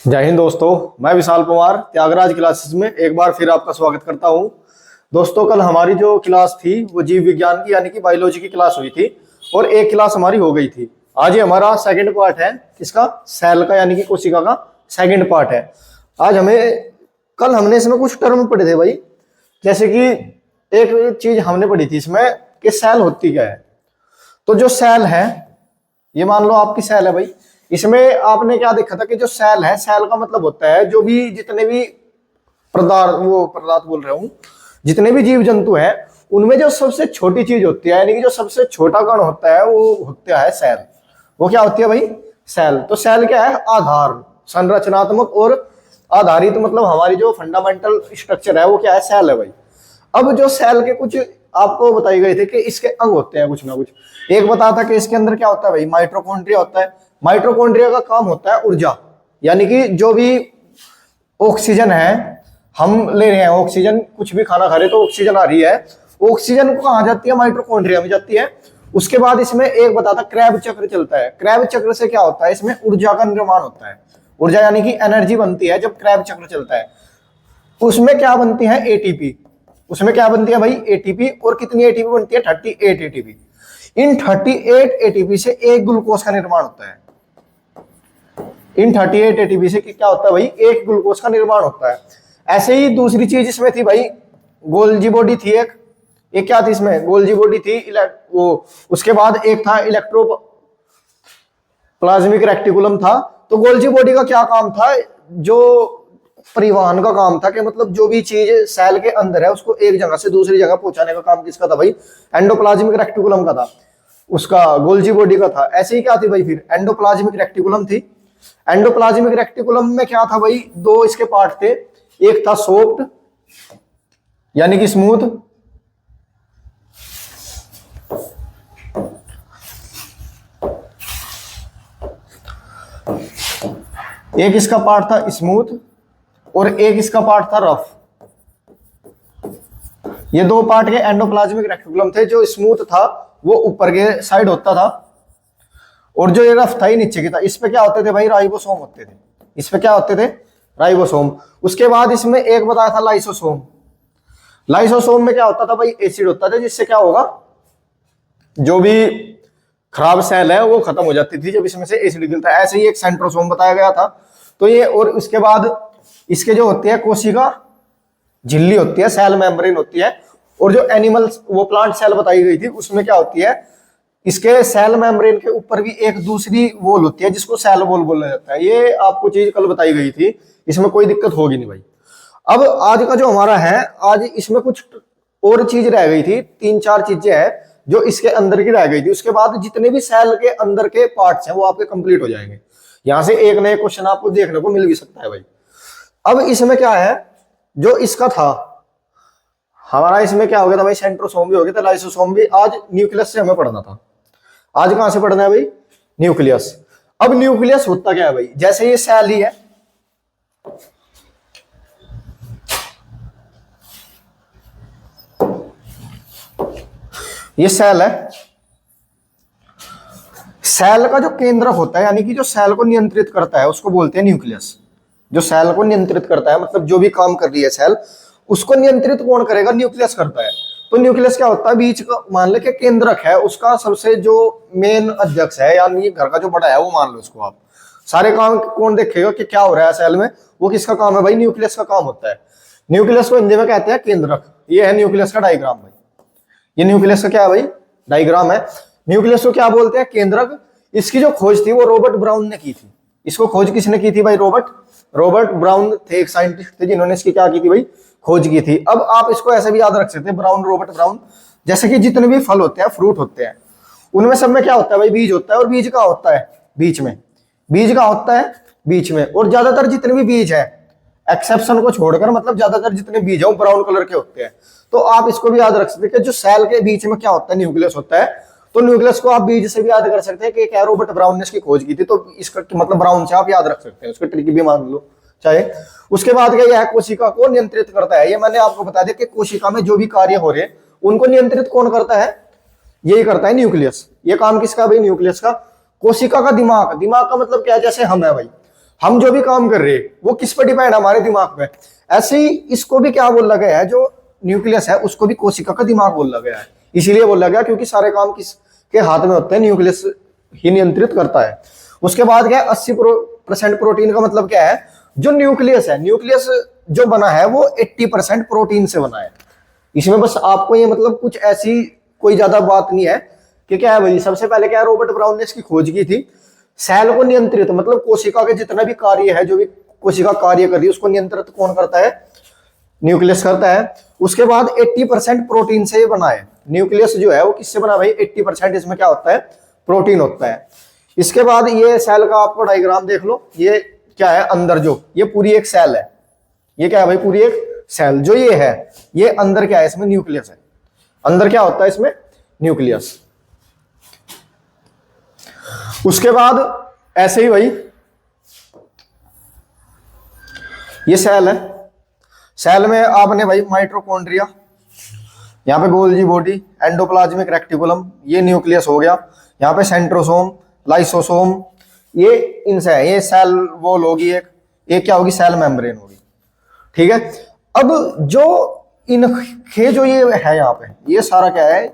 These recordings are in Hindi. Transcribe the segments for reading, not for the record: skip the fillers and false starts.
जय हिंद दोस्तों। मैं विशाल कुमार त्यागराज क्लासेस में एक बार फिर आपका स्वागत करता हूं। दोस्तों, कल हमारी जो क्लास थी वो जीव विज्ञान की यानी कि बायोलॉजी की क्लास हुई थी और एक क्लास हमारी हो गई थी। आज ये हमारा सेकंड पार्ट है, किसका? सेल का यानी कि कोशिका का सेकंड पार्ट है। आज कल हमने इसमें कुछ टर्म पढ़े थे भाई, जैसे कि एक चीज हमने पढ़ी थी इसमें कि सेल होती क्या है। तो जो सेल है, ये मान लो आपकी सेल है भाई। इसमें आपने क्या देखा था कि जो सेल है, सेल का मतलब होता है जो भी जितने भी पदार्थ बोल रहा हूं, जितने भी जीव जंतु हैं उनमें जो सबसे छोटी चीज होती है यानी कि जो सबसे छोटा कण होता है वो होता है सेल। वो क्या होती है भाई? सेल। तो सेल क्या है? आधार, संरचनात्मक और आधारित, मतलब हमारी जो फंडामेंटल स्ट्रक्चर है वो क्या है? सेल है भाई। अब जो सेल के कुछ आपको बताए गए थे कि इसके अंग होते हैं कुछ ना कुछ। एक बता था कि इसके अंदर क्या होता है भाई? माइटोकॉन्ड्रिया होता है। माइटोकॉन्ड्रिया का काम होता है ऊर्जा, यानी कि जो भी ऑक्सीजन है हम ले रहे हैं, ऑक्सीजन कुछ भी खाना खा रहे तो ऑक्सीजन आ रही है, ऑक्सीजन को कहाँ जाती है? माइटोकॉन्ड्रिया में जाती है। उसके बाद इसमें एक बताता क्रैब चक्र चलता है। क्रैब चक्र से क्या होता है? इसमें ऊर्जा का निर्माण होता है। ऊर्जा यानी कि एनर्जी बनती है जब क्रैब चक्र चलता है। उसमें क्या बनती है? एटीपी। उसमें क्या बनती है भाई? एटीपी। और कितनी एटीपी बनती है? 38 एटीपी। इन 38 एटीपी से एक ग्लूकोज का निर्माण होता है। इन 38 एटीपी से क्या होता है भाई? एक ग्लूकोज का निर्माण होता है। ऐसे ही दूसरी चीज इसमें थी भाई, गोल्जी बॉडी थी एक क्या थी इसमें? गोल्जी बॉडी थी वो। उसके बाद एक था इलेक्ट्रो प्लाज्मिक रेक्टिकुलम था। तो गोल्जी बॉडी का क्या काम था? जो परिवहन का काम था, कि मतलब जो भी चीज सेल के अंदर है उसको एक जगह से दूसरी जगह पहुंचाने का काम किसका था भाई? एंडोप्लाज्मिक रेक्टिकुलम का था, उसका गोल्जी बॉडी का था। ऐसे ही क्या थी भाई फिर? एंडोप्लाज्मिक रेक्टिकुलम थी। एंडोप्लाज्मिक रेक्टिकुलम में क्या था भाई? दो इसके पार्ट थे। एक था सॉफ्ट यानी कि स्मूथ, एक इसका पार्ट था स्मूथ और एक इसका पार्ट था रफ। ये दो पार्ट के एंडोप्लाज्मिक रेक्टिकुलम थे। जो स्मूथ था वो ऊपर के साइड होता था और जो ये रफ था ये नीचे की था। इस पे क्या होते थे भाई? राइबोसोम होते थे। इस पे क्या होते थे? राइबोसोम। उसके बाद इसमें एक बताया था लाइसोसोम। लाइसोसोम में क्या होता था भाई? एसिड होता था, जिससे क्या होगा? जो भी खराब सेल है वो खत्म हो जाती थी जब इसमें से एसिड निकलता है। ऐसे ही एक सेंट्रोसोम बताया गया था। तो ये, और उसके बाद इसके जो होती है कोशिका झिल्ली होती है, सेल मेम्ब्रेन होती है। और जो एनिमल्स वो प्लांट सेल बताई गई थी उसमें क्या होती है? इसके सेल मेम्ब्रेन के ऊपर भी एक दूसरी वॉल होती है जिसको सेल वॉल बोला जाता है। ये आपको चीज कल बताई गई थी, इसमें कोई दिक्कत होगी नहीं भाई। अब आज का जो हमारा है, आज इसमें कुछ और चीज रह गई थी, 3-4 चीजें हैं जो इसके अंदर की रह गई थी। उसके बाद जितने भी सेल के अंदर के पार्ट्स हैं वो आपके कंप्लीट हो जाएंगे। यहां से एक नए क्वेश्चन आपको देखने को मिल भी सकता है भाई। अब इसमें क्या है? जो इसका था हमारा, इसमें क्या हो गया था भाई? सेंट्रोसोम भी हो गया था, लाइसोसोम भी। आज न्यूक्लियस से हमें पढ़ना था। आज कहां से पढ़ना है भाई? न्यूक्लियस। अब न्यूक्लियस होता क्या है भाई? जैसे ये सेल ही है, ये सेल है। सेल का जो केंद्रक होता है यानी कि जो सेल को नियंत्रित करता है उसको बोलते हैं न्यूक्लियस। जो सेल को नियंत्रित करता है, मतलब जो भी काम कर रही है सेल, उसको नियंत्रित कौन करेगा? न्यूक्लियस करता है। तो न्यूक्लियस क्या होता है? बीच का मान ले कि केंद्रक है, उसका सबसे जो मेन अध्यक्ष है यानी घर का जो बड़ा है वो मान लो उसको आप। सारे काम कौन देखेगा कि क्या हो रहा है सेल में? वो किसका काम है भाई? न्यूक्लियस का काम होता है। न्यूक्लियस को हिंदी में कहते हैं केंद्रक। ये है न्यूक्लियस का डायग्राम भाई। ये न्यूक्लियस का क्या है भाई? डायग्राम है। न्यूक्लियस को क्या बोलते हैं? केंद्रक। इसकी जो खोज थी वो रॉबर्ट ब्राउन ने की थी। इसको खोज किसने की थी भाई? रॉबर्ट ब्राउन थे, एक साइंटिस्ट थे जिन्होंने इसकी क्या की थी भाई? खोज की थी। अब आप इसको ऐसे भी याद रख सकते हैं, रॉबर्ट ब्राउन। जैसे कि जितने भी फल होते हैं, फ्रूट होते हैं, उनमें सब में क्या होता है भाई? बीज होता है। और बीज का होता है बीच में। बीज का होता है बीच में। और ज्यादातर जितने भी बीज है, एक्सेप्शन को छोड़कर, मतलब ज्यादातर जितने बीज है वो ब्राउन कलर के होते हैं। तो आप इसको भी याद रख सकते हैं कि जो सेल के बीच में क्या होता है? न्यूक्लियस होता है। तो न्यूक्लियस को आप बीज से भी याद कर सकते हैं कि क्या रॉबर्ट ब्राउन ने इसकी खोज की थी। तो इसका मतलब ब्राउन से आप याद रख सकते हैं, उसको ट्रिक भी मान लो चाहे। उसके बाद क्या यह कोशिका को नियंत्रित करता है। ये मैंने आपको बता दिया कि कोशिका में जो भी कार्य हो रहे हैं उनको नियंत्रित कौन करता है? यही करता है न्यूक्लियस। ये काम किसका भाई? न्यूक्लियस का। कोशिका का दिमाग। दिमाग का मतलब क्या है? जैसे हम है भाई, हम जो भी काम कर रहे हैं वो किस पर डिपेंड है, हमारे दिमाग पे। ऐसे ही इसको भी क्या बोला गया है, जो न्यूक्लियस है उसको भी कोशिका का दिमाग बोला गया है। इसीलिए बोला गया क्योंकि सारे काम किसके हाथ में होते हैं, न्यूक्लियस ही नियंत्रित करता है। उसके बाद क्या है, 80% प्रोटीन का मतलब क्या है, जो न्यूक्लियस है, न्यूक्लियस जो बना है वो 80% प्रोटीन से बना है। इसमें बस आपको ये मतलब कुछ ऐसी कोई ज्यादा बात नहीं है कि क्या है भाई, सबसे पहले क्या है, रॉबर्ट ब्राउन ने इसकी खोज की थी। सेल को नियंत्रित मतलब कोशिका के जितना भी कार्य है, जो भी कोशिका कार्य कर रही है उसको नियंत्रित कौन करता है, न्यूक्लियस करता है। उसके बाद 80% प्रोटीन से बना है। न्यूक्लियस जो है वो किससे बना भाई, 80% इसमें क्या होता है, प्रोटीन होता है। इसके बाद ये सेल का आपको डायग्राम देख लो, ये क्या है अंदर, जो ये पूरी एक सेल है, ये क्या है भाई, पूरी एक सेल जो ये है, ये अंदर क्या है, इसमें न्यूक्लियस है। अंदर क्या होता है इसमें, न्यूक्लियस। उसके बाद ऐसे ही भाई ये सेल है, सेल में आपने भाई माइटोकॉन्ड्रिया, यहाँ पे गोल्जी बॉडी, एंडोप्लाज्मिक रेक्टिकुलम, ये न्यूक्लियस हो गया। यहाँ पे सेंट्रोसोम, लाइसोसोम, ये इनसे है, ये सेल वॉल होगी एक क्या होगी, सेल मेम्ब्रेन होगी। ठीक है। अब जो इनके जो ये है यहाँ पे, ये सारा क्या है,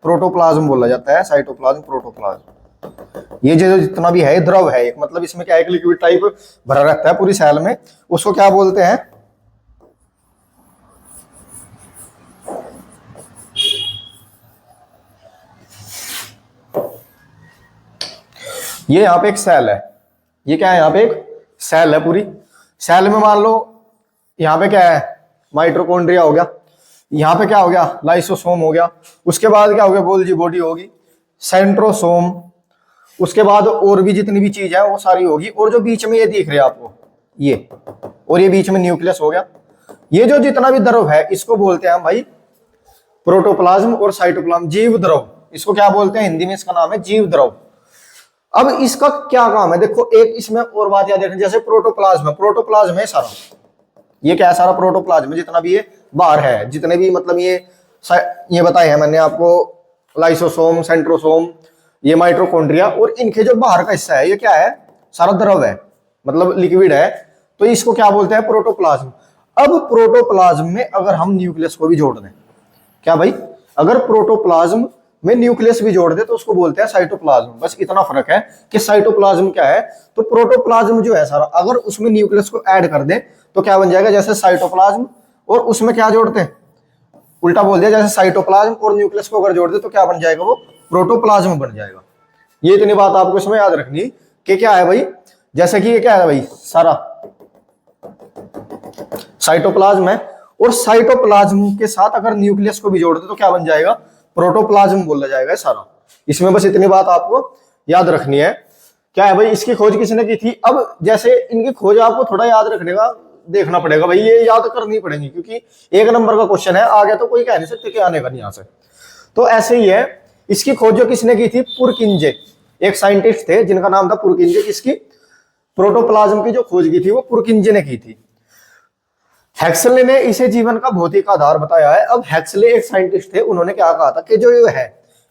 प्रोटोप्लाज्म बोला जाता है, साइटोप्लाज्म, प्रोटोप्लाज्म। ये जो जितना भी है द्रव है एक, मतलब इसमें क्या है, एक लिक्विड टाइप भरा रहता है पूरी सेल में, उसको क्या बोलते हैं, ये यहाँ पे एक सेल है, ये क्या है, यहाँ पे एक सेल है पूरी। सेल में मान लो यहाँ पे क्या है, माइटोकॉन्ड्रिया हो गया, यहाँ पे क्या हो गया, लाइसोसोम हो गया। उसके बाद क्या हो गया, गोल्जी बॉडी होगी, सेंट्रोसोम। उसके बाद और भी जितनी भी चीज है वो सारी होगी। और जो बीच में ये दिख रहे हैं आपको, ये और ये बीच में न्यूक्लियस हो गया। ये जो जितना भी द्रव है इसको बोलते हैं हम भाई प्रोटोप्लाज्म और साइटोप्लाज्म, जीव द्रव। इसको क्या बोलते हैं, हिंदी में इसका नाम है जीव द्रव। अब इसका क्या काम है, देखो एक इसमें और बात याद रखनी, जैसे प्रोटोप्लाज्म है, प्रोटोप्लाज्म है सारा, ये क्या है, सारा प्रोटोप्लाज्म है, जितना भी ये बाहर है, जितने भी मतलब ये बताए हैं मैंने आपको, लाइसोसोम, सेंट्रोसोम, ये माइटोकॉन्ड्रिया, और इनके जो बाहर का हिस्सा है ये क्या है, सारा द्रव है, मतलब लिक्विड है, तो इसको क्या बोलते हैं, प्रोटोप्लाज्म। अब प्रोटोप्लाज्म में अगर हम न्यूक्लियस को भी जोड़ दें, क्या भाई, अगर प्रोटोप्लाज्म में न्यूक्लियस भी जोड़ दे तो उसको बोलते हैं साइटोप्लाज्म। बस इतना फर्क है कि साइटोप्लाज्म क्या है, तो प्रोटोप्लाज्म जो है सारा, अगर उसमें न्यूक्लियस को ऐड कर दे तो क्या बन जाएगा, जैसे साइटोप्लाज्म, और उसमें क्या जोड़ते हैं, उल्टा बोल दिया, जैसे साइटोप्लाज्म और न्यूक्लियस को अगर जोड़ दे तो क्या बन जाएगा, वो प्रोटोप्लाज्म बन जाएगा। ये इतनी बात आपको इसमें याद रखनी कि क्या है भाई, जैसे कि ये क्या है भाई, सारा साइटोप्लाज्म है, और साइटोप्लाज्म के साथ अगर न्यूक्लियस को भी जोड़ दे तो क्या बन जाएगा, प्रोटोप्लाज्म बोला जाएगा सारा। इसमें बस इतनी बात आपको याद रखनी है। क्या है भाई, इसकी खोज किसने की थी। अब जैसे इनकी खोज आपको थोड़ा याद रखने का देखना पड़ेगा भाई, ये याद करनी पड़ेगी, क्योंकि एक नंबर का क्वेश्चन है, आगे तो कोई कह नहीं सकते कि आने का नहीं यहाँ से। तो ऐसे ही है, इसकी खोज जो किसने की थी, पुरकिंजे, एक साइंटिस्ट थे जिनका नाम था पुरकिंजे। किसकी, प्रोटोप्लाज्म की जो खोज की थी वो पुरकिंजे ने की थी। हेक्सले ने इसे जीवन का भौतिक आधार बताया है। अब हेक्सले एक साइंटिस्ट थे, उन्होंने क्या कहा था कि जो ये है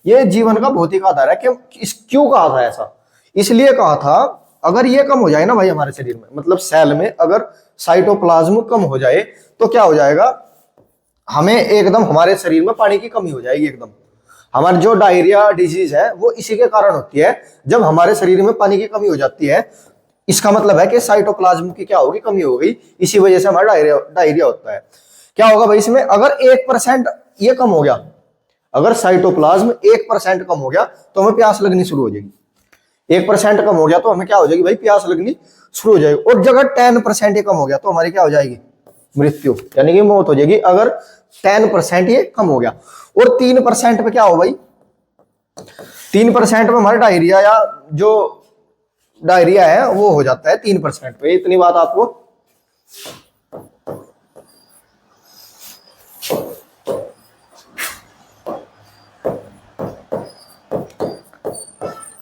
ये जीवन का भौतिक आधार है। क्यों कहा था ऐसा, इसलिए कहा था अगर ये कम हो जाए ना भाई हमारे शरीर में, मतलब सेल में अगर साइटोप्लाज्म कम हो जाए तो क्या हो जाएगा, हमें एकदम हमारे शरीर में पानी की कमी हो जाएगी एकदम। हमारी जो डायरिया डिजीज है वो इसी के कारण होती है, जब हमारे शरीर में पानी की कमी हो जाती है। इसका मतलब है कि साइटोप्लाज्म की क्या होगी, कमी हो गई, इसी वजह से हमारा डायरिया होता है। क्या होगा भाई इसमें, अगर 1% ये कम हो गया, अगर साइटोप्लाज्म 1% कम हो गया तो हमें प्यास लगनी शुरू हो जाएगी। 1% कम हो गया तो हमें क्या हो जाएगी भाई, प्यास लगनी शुरू हो जाएगी। और अगर 10% ये कम हो गया तो हमारी क्या हो जाएगी, मृत्यु, यानी कि मौत हो जाएगी, अगर 10% ये कम हो गया। और 3% पे क्या हो भाई, 3% पे हमारा डायरिया या जो डायरिया है वो हो जाता है 3% पे। इतनी बात आपको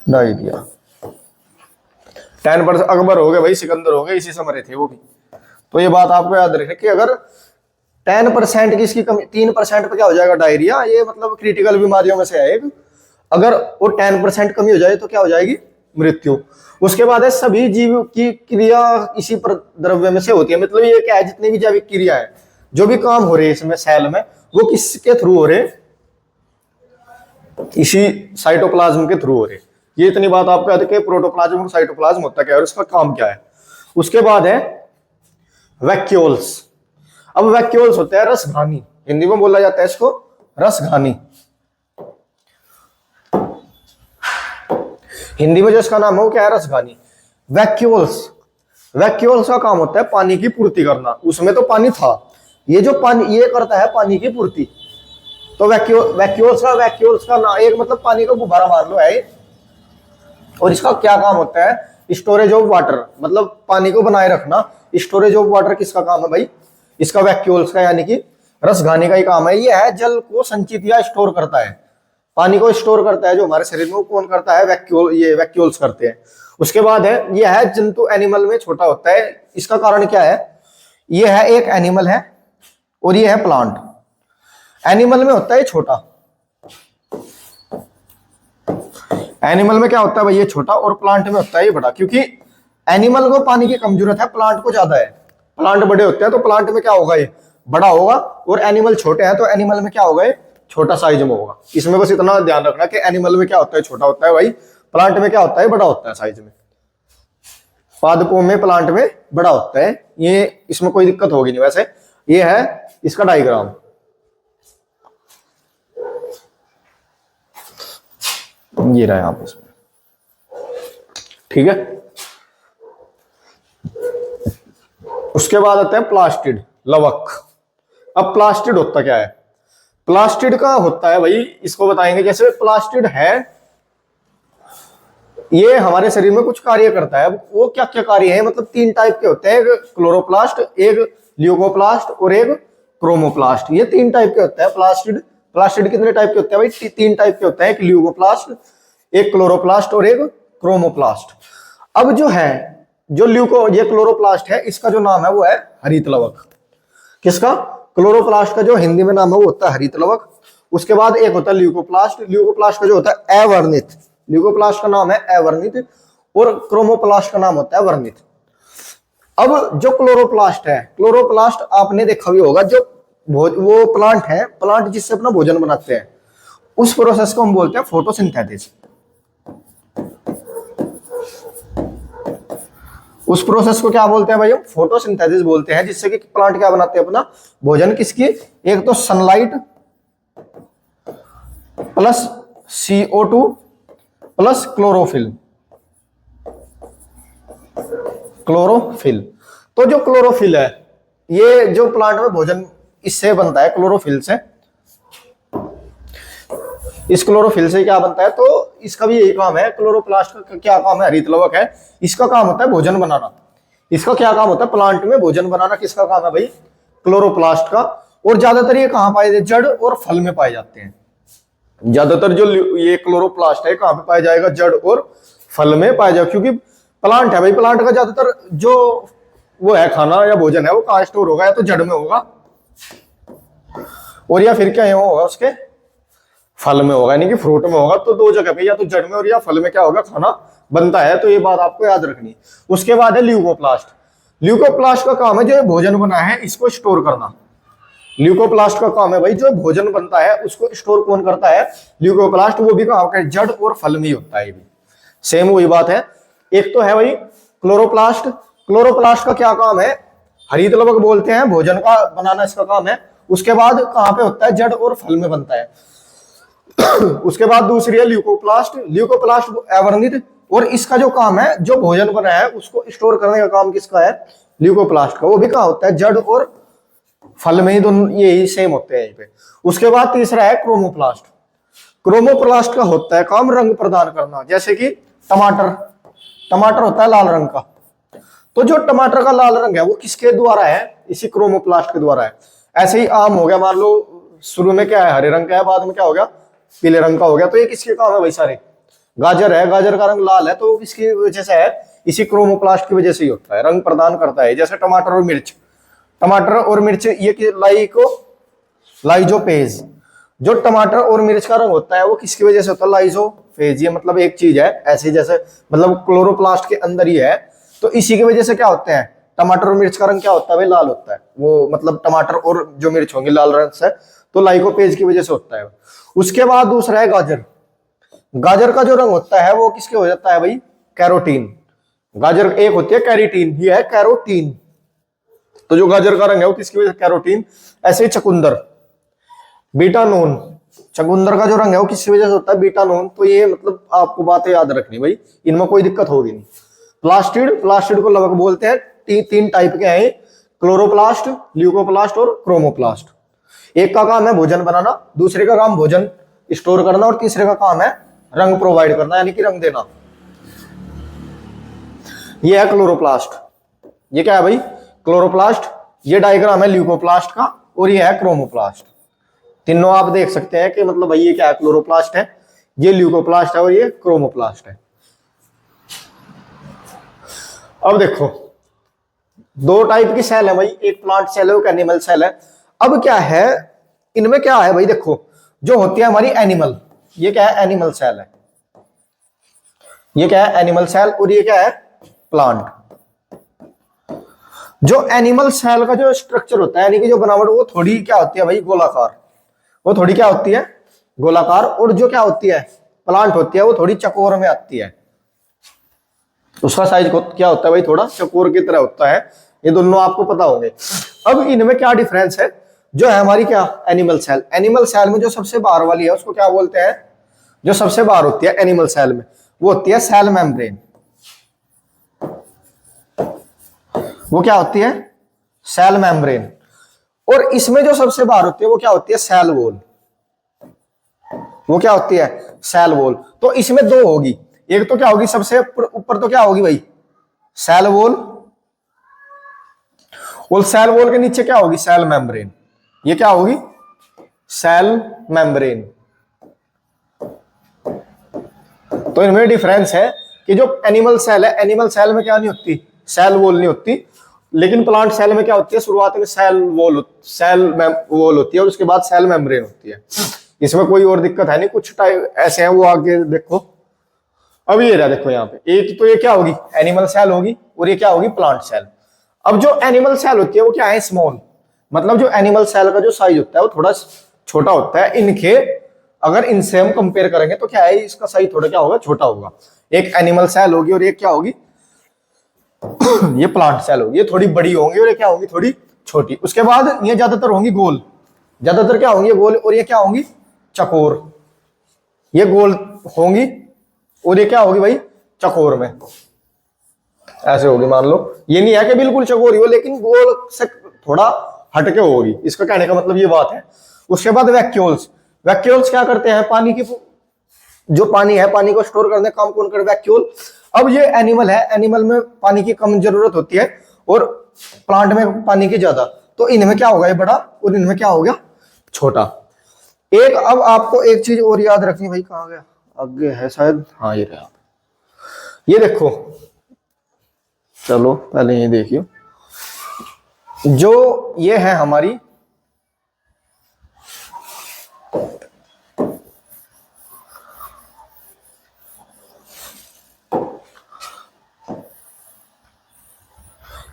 डायरिया 10%। अकबर हो गए भाई, सिकंदर हो गए, इसी से मरे थे वो भी। तो ये बात आपको याद रखनी कि अगर 10% की इसकी कमी, 3% पे क्या हो जाएगा, डायरिया, ये मतलब क्रिटिकल बीमारियों में से है एक। अगर वो 10% कमी हो जाए तो क्या हो जाएगी, मृत्यु। उसके बाद है सभी जीव की क्रिया इसी द्रव्य में से होती है। मतलब ये क्या है, जितनी भी जैविक क्रिया है, जो भी काम हो रहे हैं इसमें सेल में, वो किसके थ्रू हो रहे हैं, इसी साइटोप्लाज्म के थ्रू हो रहे हैं। ये इतनी बात आपको याद है कि प्रोटोप्लाज्म और साइटोप्लाज्म होता क्या है और इसका काम क्या है। उसके बाद है वैक्यूल्स। अब वैक्यूल्स होते हैं रसघानी, हिंदी में बोला जाता है इसको रसघानी। हिंदी में जो इसका नाम है वो क्या है, रसघानी। वैक्यूल्स, वैक्यूल्स का काम होता है पानी की पूर्ति करना। उसमें तो पानी था, ये जो पानी ये करता है पानी की पूर्ति। तो वैक्यूल्स का ना एक मतलब पानी का गुब्बारा मार लो है। और इसका क्या काम होता है, स्टोरेज ऑफ वाटर, मतलब पानी को बनाए रखना। स्टोरेज ऑफ वाटर किसका काम है भाई, इसका वैक्यूल्स का, यानी कि रसघानी का ही काम है। ये है जल को संचित या स्टोर करता है, पानी को स्टोर करता है जो हमारे शरीर में, वो कौन करता है, वैक्यूल, ये वैक्यूल्स करते हैं। उसके बाद है ये है जंतु, एनिमल में छोटा होता है। इसका कारण क्या है, ये है एक एनिमल है और ये है प्लांट। एनिमल में होता है छोटा, एनिमल में क्या होता है भाई ये छोटा, और प्लांट में होता है ये बड़ा। क्योंकि एनिमल को पानी की कम जरूरत है, प्लांट को ज्यादा है। प्लांट बड़े होते हैं तो प्लांट में क्या होगा, ये बड़ा होगा, और एनिमल छोटे हैं तो एनिमल में क्या होगा, ये छोटा साइज में होगा। इसमें बस इतना ध्यान रखना कि एनिमल में क्या होता है, छोटा होता है भाई, प्लांट में क्या होता है, बड़ा होता है साइज में। पादपों में, प्लांट में बड़ा होता है ये, इसमें कोई दिक्कत होगी नहीं। वैसे ये है इसका डायग्राम, ये रहा यहां पर, ठीक है। उसके बाद आता है प्लास्टिड, लवक। अब प्लास्टिड होता क्या है, प्लास्टिड का होता है भाई, इसको बताएंगे। जैसे प्लास्टिड है, ये हमारे शरीर में कुछ कार्य करता है। वो क्या क्या कार्य है, मतलब 3 टाइप के होते हैं, एक क्लोरोप्लास्ट, एक ल्यूकोप्लास्ट और एक क्रोमोप्लास्ट। ये 3 टाइप के होते हैं प्लास्टिड। प्लास्टिड कितने टाइप के होते हैं भाई, 3 टाइप के होते हैं, एक ल्यूकोप्लास्ट, एक क्लोरोप्लास्ट और एक क्रोमोप्लास्ट। अब जो है, जो ये क्लोरोप्लास्ट है, इसका जो नाम है वो है हरित लवक। किसका, क्लोरोप्लास्ट का जो हिंदी में नाम है वो होता है हरित लवक। उसके बाद एक होता है ल्यूकोप्लास्ट, ल्यूकोप्लास्ट का जो होता है अवर्णित, ल्यूकोप्लास्ट का नाम है अवर्णित, और क्रोमोप्लास्ट का नाम होता है वर्णित। अब जो क्लोरोप्लास्ट है, क्लोरोप्लास्ट आपने देखा भी होगा, जो वो प्लांट है, प्लांट जिससे अपना भोजन बनाते हैं, उस प्रोसेस को हम बोलते हैं फोटोसिंथेसिस। उस प्रोसेस को क्या बोलते हैं भाई, हम फोटोसिंथेसिस बोलते हैं, जिससे कि प्लांट क्या बनाते हैं, अपना भोजन। किसकी, एक तो sunlight plus CO2 plus chlorophyll, chlorophyll. तो जो क्लोरोफिल है, ये जो प्लांट में भोजन इससे बनता है, क्लोरोफिल से। इस क्लोरोफिल से क्या बनता है, तो इसका भी यही काम है। क्लोरोप्लास्ट का क्या काम है, हरित लवक है, इसका काम होता है भोजन बनाना। इसका क्या काम होता है, प्लांट में भोजन बनाना। किसका काम है भाई, क्लोरोप्लास्ट का। और ज्यादातर ये कहां पाए जाते, जड़ और फल में पाए जाते हैं। ज्यादातर जो ये क्लोरोप्लास्ट है कहां पे पाया जाएगा, जड़ और फल में पाया जाएगा। क्योंकि प्लांट है भाई, प्लांट का ज्यादातर जो वो है खाना या भोजन है, वो कहां स्टोर होगा, या तो जड़ में होगा, और या फिर क्या होगा, उसके फल में होगा, यानी कि फ्रूट में होगा। तो 2 जगह पे, या तो जड़ में और या फल में क्या होगा, खाना बनता है। तो ये बात आपको याद रखनी। उसके बाद है ल्यूकोप्लास्ट। ल्यूकोप्लास्ट का काम है जो भोजन बना है इसको स्टोर करना। ल्यूकोप्लास्ट का काम है भाई, जो भोजन बनता है उसको स्टोर कौन करता है, ल्यूकोप्लास्ट। वो भी कहां का, जड़ और फल में ही होता है। ये भी सेम वही बात है। एक तो है भाई क्लोरोप्लास्ट। क्लोरोप्लास्ट का क्या काम है, हरित लवक बोलते हैं, भोजन का बनाना इसका काम है। उसके बाद कहां पे होता है, जड़ और फल में बनता है। उसके बाद दूसरी है ल्यूकोप्लास्ट। ल्यूकोप्लास्ट अवर्णित, और इसका जो काम है, जो भोजन बना है उसको स्टोर करने का काम किसका है, ल्यूकोप्लास्ट का। वो भी कहां होता है, जड़ और फल में ही, दोनों यही सेम होते हैं यहीं पे। उसके बाद तीसरा है क्रोमोप्लास्ट। क्रोमोप्लास्ट का होता है काम रंग प्रदान करना। जैसे कि टमाटर, टमाटर होता है लाल रंग का। तो जो टमाटर का लाल रंग है वो किसके द्वारा है, इसी क्रोमोप्लास्ट के द्वारा है। ऐसे ही आम हो गया, मान लो शुरू में क्या है, हरे रंग का है, बाद में क्या हो गया, पीले रंग का हो गया। तो ये किसके काम है भाई सारे। गाजर है, गाजर का रंग लाल है, तो किसकी वजह से है, इसी क्रोमोप्लास्ट की वजह से ही होता है, रंग प्रदान करता है। जैसे टमाटर और मिर्च, टमाटर और मिर्च ये लाइजोपेज, जो टमाटर और मिर्च का रंग होता है वो किसकी वजह से होता है? लाइसोफेज। ये मतलब एक चीज है ऐसी, जैसे मतलब क्लोरोप्लास्ट के अंदर ही है, तो इसी की वजह से क्या होते हैं, टमाटर और मिर्च का रंग क्या होता है भाई? लाल होता है। वो मतलब टमाटर और जो मिर्च होंगी लाल रंग से, तो लाइकोपेज की वजह से होता है। उसके बाद दूसरा है गाजर। गाजर का जो रंग होता है वो किसके हो जाता है भाई? कैरोटीन। गाजर एक होती है कैरोटीन, ये है कैरोटीन। तो जो गाजर का रंग है वो किसकी वजह से? कैरोटीन। ऐसे ही चकुंदर, बीटानोन। चकुंदर का जो रंग है वो किसकी वजह से होता है? बीटानोन। तो ये मतलब आपको बातें याद रखनी भाई, इनमें कोई दिक्कत होगी नहीं। प्लास्टिड, प्लास्टिड को लगभग बोलते हैं तीन टाइप के हैं, क्लोरोप्लास्ट, ल्यूकोप्लास्ट और क्रोमोप्लास्ट। एक का काम है भोजन बनाना, दूसरे का काम भोजन स्टोर करना, और तीसरे का काम है रंग प्रोवाइड करना, यानी कि रंग देना। ये है क्लोरोप्लास्ट। ये क्या है भाई? क्लोरोप्लास्ट। ये डायग्राम है ल्यूकोप्लास्ट का, और ये है क्रोमोप्लास्ट। तीनों आप देख सकते हैं कि मतलब भाई ये क्या है? क्लोरोप्लास्ट है, ये ल्यूकोप्लास्ट है और ये क्रोमोप्लास्ट है। अब देखो दो टाइप की सेल है भाई, एक प्लांट सेल है, एक एनिमल सेल है। अब क्या है इनमें? क्या है भाई? देखो जो होती है हमारी एनिमल, ये क्या है? एनिमल सेल है। ये क्या है? Animal cell. और ये क्या है? प्लांट। जो एनिमल सेल का जो स्ट्रक्चर होता है, यानी कि जो बनावट, वो थोड़ी क्या होती है भाई? गोलाकार। वो थोड़ी क्या होती है? गोलाकार। और जो क्या होती है? प्लांट होती है वो थोड़ी चकोर में आती है। उसका साइज क्या होता है भाई? थोड़ा चकोर की तरह होता है। ये दोनों आपको पता होंगे। अब इनमें क्या डिफरेंस है? जो है हमारी क्या? Animal cell. एनिमल सेल में जो सबसे बाहर वाली है उसको क्या बोलते हैं? जो सबसे बाहर होती है एनिमल सेल में, वो होती है सेल मेम्ब्रेन। वो क्या होती है? Cell membrane. और इसमें जो सबसे बाहर होती है वो क्या होती है? Cell wall. वो क्या होती है? Cell wall. तो इसमें दो होगी, एक तो क्या होगी? सबसे ऊपर तो क्या होगी भाई? Cell wall. और सेल वॉल के नीचे क्या होगी? Cell membrane. ये क्या होगी? Cell membrane. तो इनमें डिफरेंस है कि जो एनिमल सेल है, एनिमल सेल में क्या नहीं होती? सेल वॉल नहीं होती। लेकिन प्लांट सेल में क्या होती है? शुरुआत में सेल वॉल होती है और उसके बाद सेल मेम्ब्रेन होती है। इसमें कोई और दिक्कत है नहीं। कुछ टाइप ऐसे हैं, वो आगे देखो। अब ये रहा, देखो यहाँ पे एक तो ये क्या होगी? एनिमल सेल होगी, और ये क्या होगी? Plant cell. अब जो एनिमल सेल होती है वो क्या है? स्मॉल। मतलब जो एनिमल सेल का जो साइज होता है वो थोड़ा छोटा होता है इनके, अगर इनसे हम कंपेयर करेंगे तो क्या है? इसका साइज थोड़ा क्या होगा? छोटा होगा। एक एनिमल सेल होगी और एक क्या होगी? ये प्लांट सेल होगी। ये थोड़ी बड़ी होंगी और ये क्या होंगी? थोड़ी छोटी। उसके बाद ये ज्यादातर होंगी गोल। ज्यादातर क्या होंगी? गोल। और ये क्या होंगी? चकोर। ये गोल होंगी और ये क्या होगी भाई? चकोर में ऐसे होगी। मान लो ये नहीं है कि बिल्कुल चकोरी हो, लेकिन गोल से थोड़ा हटके होगी। इसका कहने का मतलब ये बात है। उसके बाद वैक्यूल्स। वैक्यूल्स क्या करते हैं? पानी की, जो पानी है, पानी को स्टोर करने का काम कौन कर? वैक्यूल। अब ये एनिमल है, एनिमल में पानी की कम जरूरत होती है और प्लांट में पानी की ज्यादा। तो इनमें क्या होगा? ये बड़ा, और इनमें क्या हो गया? छोटा। एक अब आपको एक चीज और याद रखनी भाई, कहां गया? आगे है शायद, हाँ ये रहा। ये देखो, चलो पहले ये देखियो। जो ये है हमारी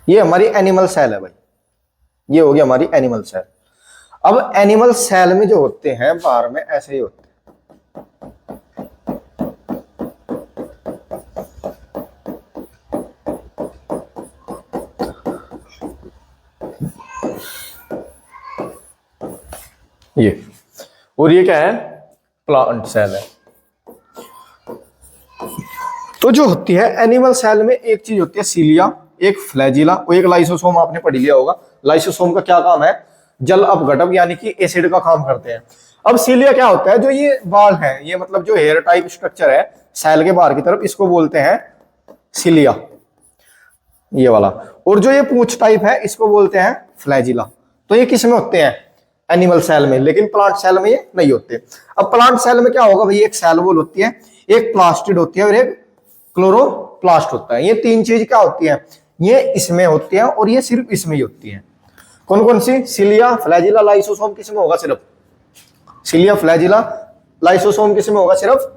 ये हमारी एनिमल सेल है भाई। ये हो गया हमारी एनिमल सेल। अब एनिमल सेल में जो होते हैं बाहर में ऐसे ही होते हैं। ये, और ये क्या है? प्लांट सेल है। तो जो होती है एनिमल सेल में एक चीज होती है सीलिया, एक फ्लैजिला और एक लाइसोसोम। आपने पढ़ लिया होगा। लाइसोसोम का क्या काम है? जल अपघटक यानी कि एसिड का काम करते हैं। अब सीलिया क्या होता है? जो ये बाल है, ये मतलब जो हेयर टाइप स्ट्रक्चर है सेल के बाहर की तरफ, इसको बोलते हैं सीलिया, ये वाला। और जो ये पूंछ टाइप है इसको बोलते हैं फ्लैजिला। तो ये किस में होते हैं? एनिमल सेल में। लेकिन प्लांट सेल में ये नहीं होते। अब प्लांट सेल में क्या होगा भाई? एक सेल वॉल होती है, एक प्लास्टिड होती है और एक क्लोरोप्लास्ट होता है। ये तीन चीज क्या होती है? ये इसमें होती है और ये सिर्फ इसमें ही होती है। कौन कौन सी? सीलिया, फ्लैजिला, लाइसोसोम किसमें होगा? सिर्फ सिलिया, फ्लैजिला, लाइसोसोम किस में होगा? सिर्फ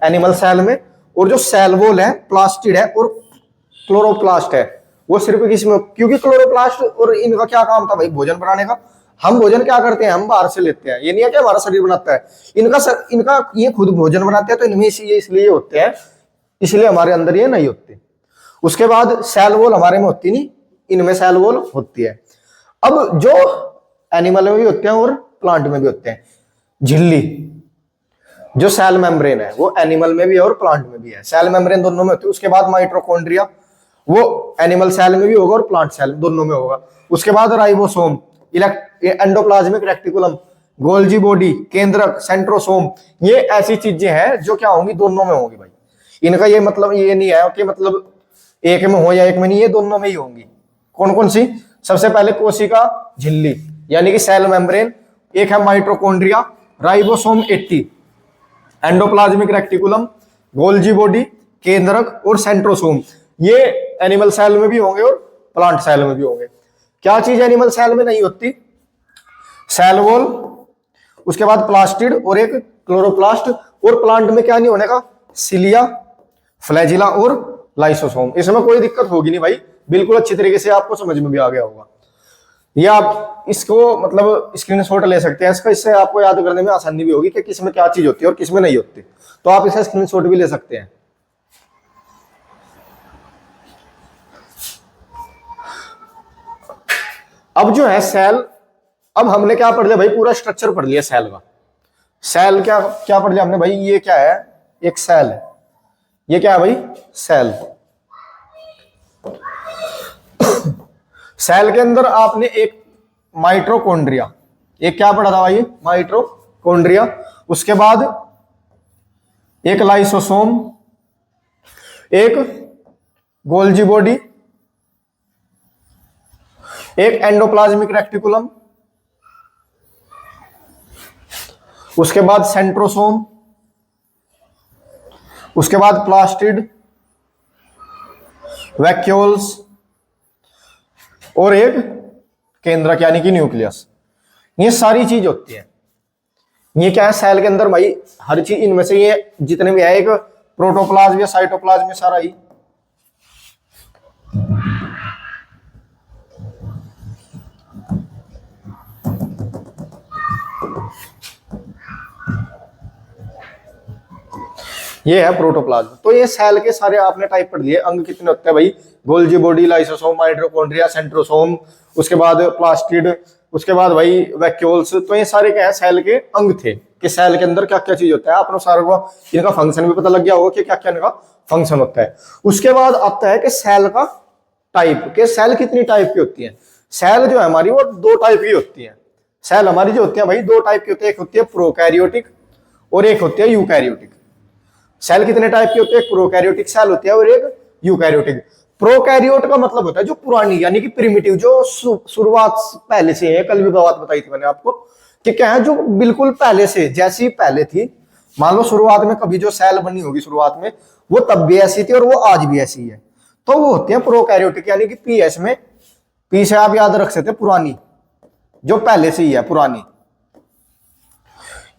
एनिमल सेल में। और जो सेल वॉल है, प्लास्टिड है और क्लोरोप्लास्ट है, वो सिर्फ किस में? क्योंकि क्लोरोप्लास्ट और इनका क्या काम था भाई? भोजन बनाने का। हम भोजन क्या करते हैं? हम बाहर से लेते हैं। ये नहीं है कि हमारा शरीर बनाता है। इनका ये खुद भोजन बनाते हैं, तो इनमें इसलिए होते हैं, इसलिए हमारे अंदर ये नहीं होते। उसके बाद सेल वॉल हमारे में होती नहीं, इनमें सेल वॉल होती है। अब जो एनिमल में भी होते हैं और प्लांट में भी होते हैं, झिल्ली, जो सेल मेम्ब्रेन है, वो एनिमल में भी है और प्लांट में भी है। सेल मेम्ब्रेन दोनों में होती है। उसके बाद माइटोकॉन्ड्रिया, वो एनिमल सेल में भी होगा और प्लांट सेल दोनों में होगा। उसके बाद ribosome, endoplasmic reticulum, Golgi body, केंद्रक, सेंट्रोसोम, ये ऐसी चीजें हैं जो क्या होंगी? दोनों में होंगी भाई। इनका ये मतलब ये नहीं है कि मतलब एक में हो या एक में नहीं, ये दोनों में ही होंगी। कौन कौन सी? सबसे पहले कोशिका झिल्ली यानी कि सेल मेम्ब्रेन, एक है mitochondria, ribosome 80, endoplasmic reticulum, Golgi body, केंद्रक और सेंट्रोसोम, ये एनिमल सेल में भी होंगे और प्लांट सेल में भी होंगे। क्या चीज एनिमल सेल में नहीं होती? सेल वॉल, उसके बाद प्लास्टिड और एक क्लोरोप्लास्ट। और प्लांट में क्या नहीं होने का? सिलिया, फ्लैजिला और लाइसोसोम। इसमें कोई दिक्कत होगी नहीं भाई, बिल्कुल अच्छी तरीके से आपको समझ में भी आ गया होगा। या आप इसको मतलब स्क्रीनशॉट ले सकते हैं इसका, इससे आपको याद करने में आसानी भी होगी कि किसमें क्या चीज होती है और किसमें नहीं होती। तो आप इसका स्क्रीनशॉट भी ले सकते हैं। अब जो है सेल, अब हमने क्या पढ़ लिया भाई? पूरा स्ट्रक्चर पढ़ लिया सेल का। सेल क्या क्या पढ़ लिया हमने भाई? ये क्या है? एक सेल है। ये क्या है भाई? सेल। सेल के अंदर आपने एक माइटोकॉन्ड्रिया, एक क्या पढ़ा था भाई? माइटोकॉन्ड्रिया। उसके बाद एक लाइसोसोम, एक गोल्जी बॉडी, एक एंडोप्लाज्मिक रेक्टिकुलम, उसके बाद सेंट्रोसोम, उसके बाद प्लास्टिड, वैक्यूल्स और एक केंद्रक यानी कि न्यूक्लियस। ये सारी चीज होती है। ये क्या है? सेल के अंदर भाई हर चीज, इनमें से ये जितने भी है, एक प्रोटोप्लाज्म या साइटोप्लाज्म, सारा ही। ये है प्रोटोप्लाज्म। तो ये सेल के सारे आपने टाइप पढ़ लिए। अंग कितने होते हैं भाई? Golgi body, lysosome, mitochondria, centrosome, उसके बाद प्लास्टिड, उसके बाद भाई वैक्यूल्स। तो ये सारे क्या है? सेल के अंग थे कि सेल के अंदर क्या क्या चीज होता है। आपको सारे को इनका फंक्शन भी पता लग गया होगा कि क्या क्या इनका फंक्शन होता है। उसके बाद आता है कि सेल का टाइप, के सेल कितनी टाइप की होती है। सेल जो है हमारी वो दो टाइप की होती है। सेल हमारी जो होती है भाई दो टाइप की होती है। एक होती है प्रोकैरियोटिक और एक होती है यूकैरियोटिक। सेल कितने टाइप की होती है? एक प्रोकैरियोटिक सेल होती है और एक यूकैरियोटिक। प्रोकैरियोट का मतलब होता है जो पुरानी यानी कि प्रिमिटिव, जो शुरुआत पहले से है। कल भी बात बताई थी मैंने आपको कि क्या है, जो बिल्कुल पहले से जैसी पहले थी। मान लो शुरुआत में कभी जो सेल बनी होगी शुरुआत में, वो तब भी ऐसी थी और वो आज भी ऐसी है, तो वो होती है प्रोकैरियोटिक यानी कि पीएस में। पी से आप याद रख सकते हैं पुरानी, जो पहले से ही है पुरानी।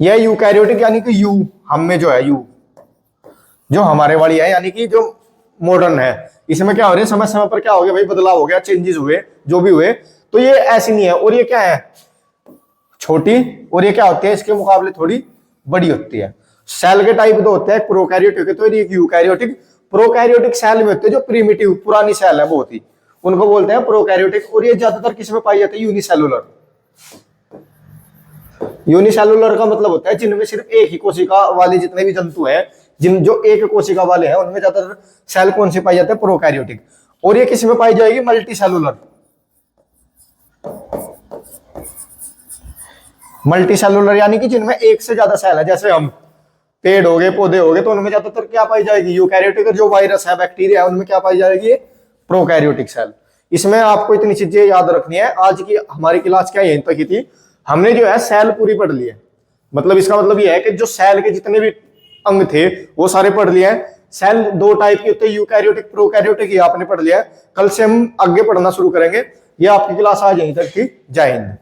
यह यूकैरियोटिक यानी कि यू, हम में जो है यू, जो हमारे वाली है यानी कि जो मॉडर्न है। इसमें क्या हो रहा है? समय समय पर क्या हो गया भाई? बदलाव हो गया, चेंजेस हुए, जो भी हुए। तो ये ऐसी नहीं है। और ये क्या है? छोटी। और ये क्या होती है? इसके मुकाबले थोड़ी बड़ी होती है। सेल के टाइप दो होते हैं, प्रोकैरियोटिक तो एक यूकैरियोटिक। प्रोकैरियोटिक सेल में होते हैं जो प्रिमिटिव पुरानी सेल है बहुत ही, उनको बोलते हैं प्रोकैरियोटिक। और ये ज्यादातर किसमें पाई जाती है? यूनिसेलुलर। यूनिसेलुलर का मतलब होता है जिनमें सिर्फ एक ही कोशिका वाले जितने भी जंतु हैं, जिन जो एक कोशिका वाले हैं, उनमें ज्यादातर सेल कौन से पाई जाते हैं? प्रोकैरियोटिक। और ये किसमें पाई जाएगी? मल्टीसेलुलर। मल्टीसेलुलर यानी कि जिनमें एक से ज्यादा सेल है, जैसे हम पेड़ हो गए, पौधे हो गए, तो उनमें ज्यादातर क्या पाई जाएगी? यूकैरियोटिक। जो वायरस है, बैक्टीरिया है, उनमें क्या पाई जाएगी? Prokaryotic cell. इसमें आपको इतनी चीजें याद रखनी है। आज की हमारी क्लास क्या यहीं तक ही थी। हमने जो है सेल पूरी पढ़ ली है। मतलब इसका मतलब यह है कि जो सेल के जितने भी अंग थे वो सारे पढ़ लिए हैं। सेल दो टाइप के होते हैं, यूकैरियोटिक, प्रोकैरियोटिक, ये आपने पढ़ लिया है। कल से हम आगे पढ़ना शुरू करेंगे। ये आपकी क्लास आज यहीं तक थी। जय हिंद।